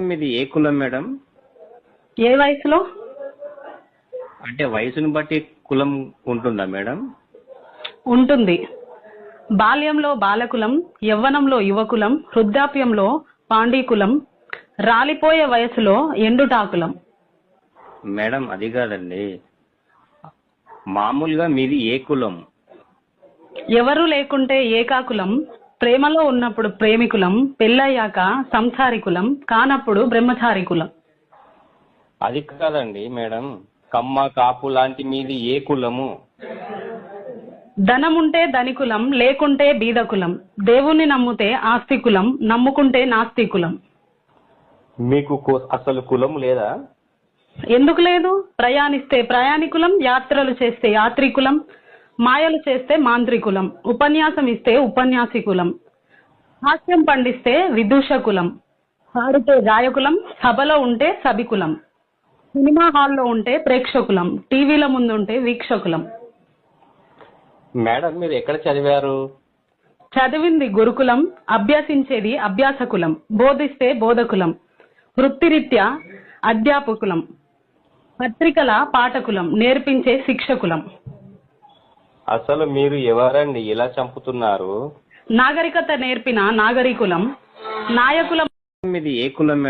మీది ఏ కులం మేడం? ఏ వయసులో? అంటే వయసుని బట్టి కులం ఉంటుందా మేడం? ఉంటుంది. బాల్యంలో బాలకులం, యవ్వనంలో యువకులం, వృద్ధాప్యంలో పాండీకులం, రాలిపోయే వయసులో ఎండుటాకులం. మేడం అది కాదండి, మామూలుగా మీది ఏ కులం? ఎవరు లేకుంటే ఏకాకులం, ప్రేమలో ఉన్నప్పుడు ప్రేమికులం, పెళ్ళయ్యాక సంసారికులం, కానప్పుడు బ్రహ్మచారికులం. అది కాదండి మేడం, కమ్మ కాపు లాంటి మీది ఏ కులము? ధనముంటే ధనికులం, లేకుంటే బీదకులం, దేవుణ్ణి నమ్మితే ఆస్తికులం, నమ్ముకుంటే నాస్తికులం. మీకు అసలు కులం లేదా? ఎందుకు లేదు? ప్రయాణిస్తే ప్రయాణికులం, యాత్రలు చేస్తే యాత్రికులం, మాయలు చేస్తే మాంత్రికులం, ఉపన్యాసం ఇస్తే ఉపన్యాసికులం, హాస్యం పండిస్తే విదూషకులం, పాడితే గాయకులం, సభలో ఉంటే సభికులం, సినిమా హాల్లో ఉంటే ప్రేక్షకులం, టీవీల ముందు ఉంటే వీక్షకులం. మేడం మీరు ఎక్కడ చదివారు? చదివింది గురుకులం, అభ్యసించేది అభ్యాసకులం, బోధిస్తే బోధకులం, వృత్తిరీత్యా అధ్యాపకులం, పత్రికల పాఠకులం, నేర్పించే శిక్షకులం. అసలు మీరు ఎవరండి ఇలా చంపుతున్నారు? నాగరికత నేర్పిన నాగరికులం, నాయకులం. మీది ఏ కులం మేడం?